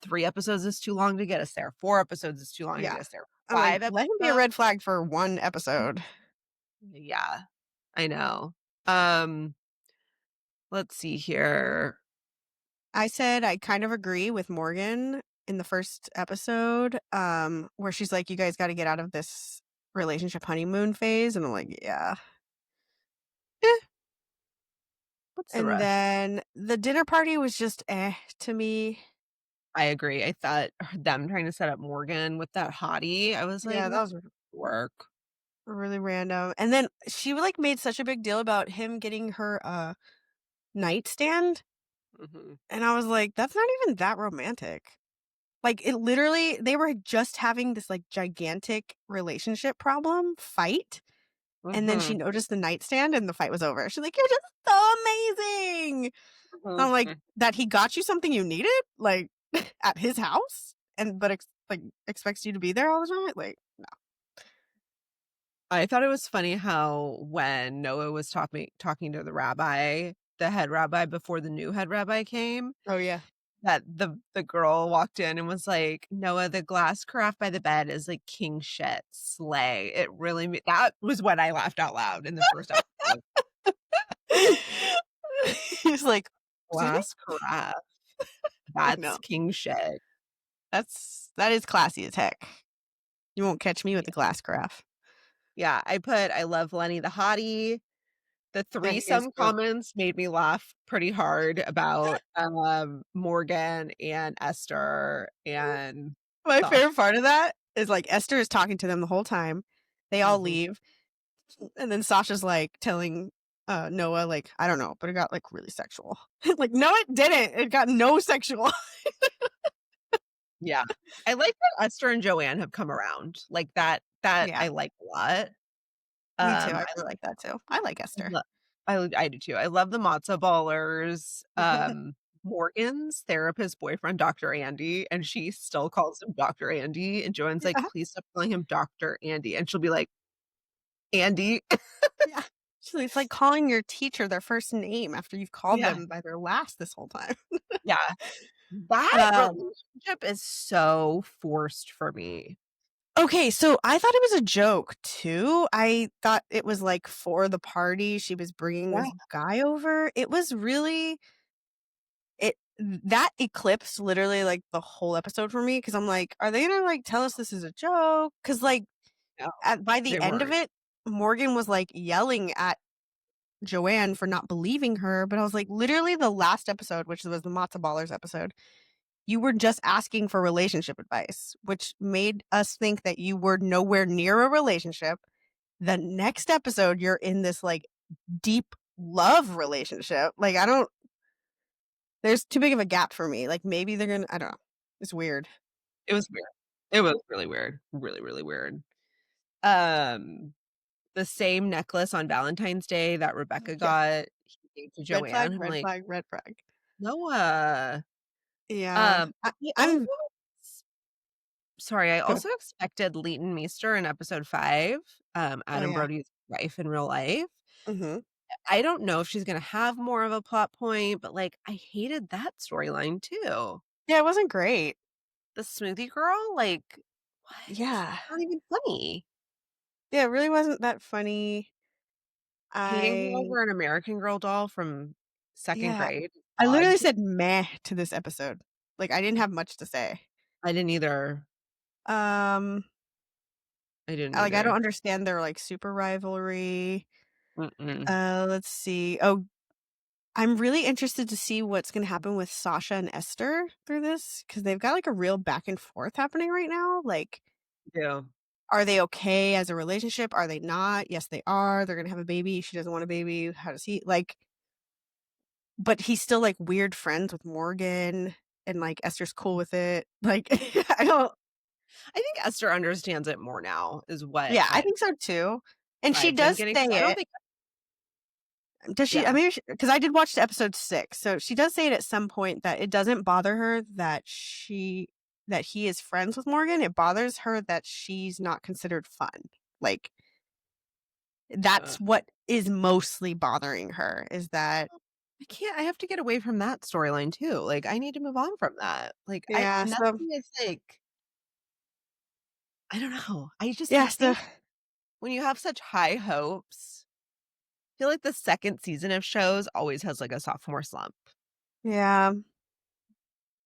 3 episodes is too long to get us there. 4 episodes is too long to Yeah. get us there. I'm like, 5 let him be a episodes?" red flag for one episode. Yeah, I know. Um, let's see here. I said I kind of agree with Morgan in the first episode, where she's like, you guys got to get out of this relationship honeymoon phase. And I'm like, yeah. Eh, what's the And rush? then the dinner party was just to me. I agree. I thought them trying to set up Morgan with that hottie, I was like, Yeah, that "That's was work." really random. And then she like made such a big deal about him getting her a nightstand. Mhm. And I was like, that's not even that romantic. Like it literally, they were just having this like gigantic relationship problem fight. And then she Mhm. noticed the nightstand and the fight was over. She's like, you're just so amazing. Mhm. I'm like, Mm. that he got you something you needed, like at his house, and but like expects you to be there all the time. Like, no. I thought it was funny how when Noah was talking to the head rabbi before the new head rabbi came, Oh yeah. that the girl walked in and was like, "Noah, the glass carafe by the bed is like king shit, slay." It really that was when I laughed out loud in the first episode. He's like, excuse me? Glass carafe, I that's know. king shit. That is classy as heck. You won't catch me with Yeah. the glass carafe. Yeah, I love Lenny the hottie. The Yeah, he is threesome cute. comments made me laugh pretty hard about, Morgan and Esther and My Sasha. favorite part of that is like Esther is talking to them the whole time. They all Mhm. leave, and then Sasha's like telling Noah, like, I don't know, but it got like really sexual. Like, no, it didn't. It got no sexual. Yeah. I like that Esther and Joanne have come around, like, that Yeah, I like a lot. me too. I I really like that too. I like Esther. lo I do too. I love the matzo ballers. Morgan's therapist boyfriend, Doctor Andy, and she still calls him Doctor Andy, and Joanne's like, Yeah, "Please stop calling him Doctor Andy," and she'll be like, "Andy." yeah. So it's like calling your teacher their first name after you've called Yeah, them by their last this whole time. yeah. That Um, relationship is so forced for me. okay, so I thought it was a joke too. I thought it was like for the party she was bringing Yeah. this guy over. It was really that eclipsed literally like the whole episode for me because I'm like, are they gonna like tell us this is a joke? Because like No, by the they end of weren't. it, Morgan was like yelling at Joanne for not believing her, but I was like, literally the last episode, which was the Matzo Ballers episode, you were just asking for relationship advice, which made us think that you were nowhere near a relationship. The next episode, you're in this like deep love relationship. Like, I don't, there's too big of a gap for me. Like, maybe they're gonna, I don't know. It's weird. It was weird. It was really weird. Really, really weird. Um, the same necklace on Valentine's Day that Rebecca Yeah. got, he gave to Red flag, Joanne. I'm red like, flag, red flag. Noah. Yeah. I also I'm sorry, I good. also expected Leighton Meester in episode 5, Oh, Adam yeah. Brody's wife in real life. Mm-hmm. I don't know if she's gonna have more of a plot point, but, like, I hated that storyline too. Yeah, it wasn't great. The smoothie girl, like, what? Yeah. Not even funny. Yeah, it really wasn't that funny. Hating her I over an American Girl doll from 2nd Yeah. grade. I Odd. literally said meh to this episode. Like I didn't have much to say. I didn't either. Um I didn't like I don't either. understand their like super rivalry. Mm-mm. Let's see. Oh, I'm really interested to see what's going to happen with Sasha and Esther through this cuz they've got like a real back and forth happening right now. Like Yeah. are they okay as a relationship? Are they not? Yes, they are. They're going to have a baby. She doesn't want a baby. How does he like but he's still like weird friends with Morgan and like Esther's cool with it. Like I don't I think Esther understands it more now is what Yeah, I think so too. And she I've been does getting. say I don't it. think. Does she? I Yeah. mean, because I did watch the episode 6, so she does say it at some point that it doesn't bother her that he is friends with Morgan. It bothers her that she's not considered fun. Like Uh, that's what is mostly bothering her is that I can't. I have to get away from that storyline too. Like, I need to move on from that. Like, yeah. So nothing is like, I don't know. I yeah. So think when you have such high hopes, I feel like the second season of shows always has like a sophomore slump. yeah,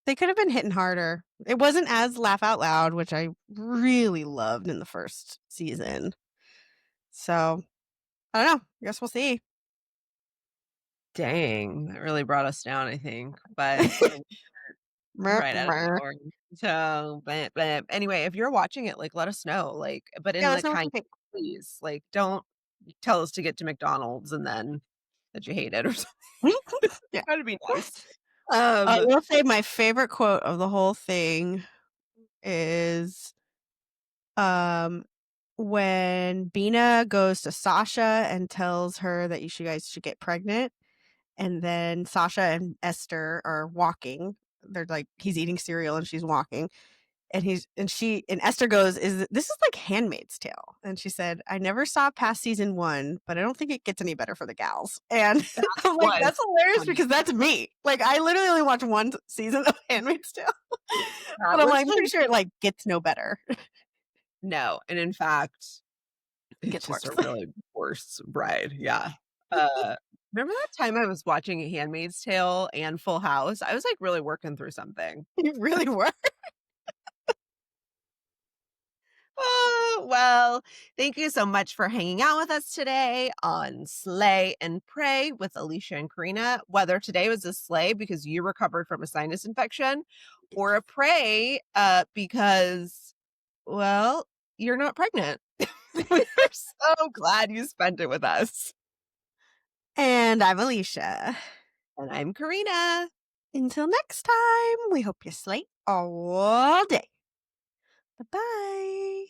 they could have been hitting harder. It wasn't as laugh out loud, which I really loved in the first season. So I don't know. I guess we'll see. Dang, that really brought us down, I think. But we're right at an Yeah, hour. So, but anyway, if you're watching it, like, let us know. Like, but in the let's know what kind, you think. please, like, don't tell us to get to McDonald's and then that you hate it or something. Yeah. Try to be nice. I Um, will say my favorite quote of the whole thing is um when Bina goes to Sasha and tells her that you guys should get pregnant, and then Sasha and Esther are walking. They're like he's eating cereal and she's walking. And Esther goes, this is like Handmaid's Tale? And she said, I never saw past season 1, but I don't think it gets any better for the gals. And that I'm like, was that's hilarious funny. because that's me. Like I literally only watched one season of Handmaid's Tale. That But I'm was like, I'm pretty hilarious. sure it like gets no better. No, and in fact, It it's gets just worse. a really worse ride. Yeah. Uh, remember that time I was watching Handmaid's Tale and Full House? I was like really working through something. You really were. Oh, well, thank you so much for hanging out with us today on Slay and Pray with Alicia and Corinna. Whether today was a slay because you recovered from a sinus infection or a pray because, well, you're not pregnant. We're so glad you spent it with us. And I'm Alicia. And I'm Corinna. Until next time, we hope you slay all day. Bye bye.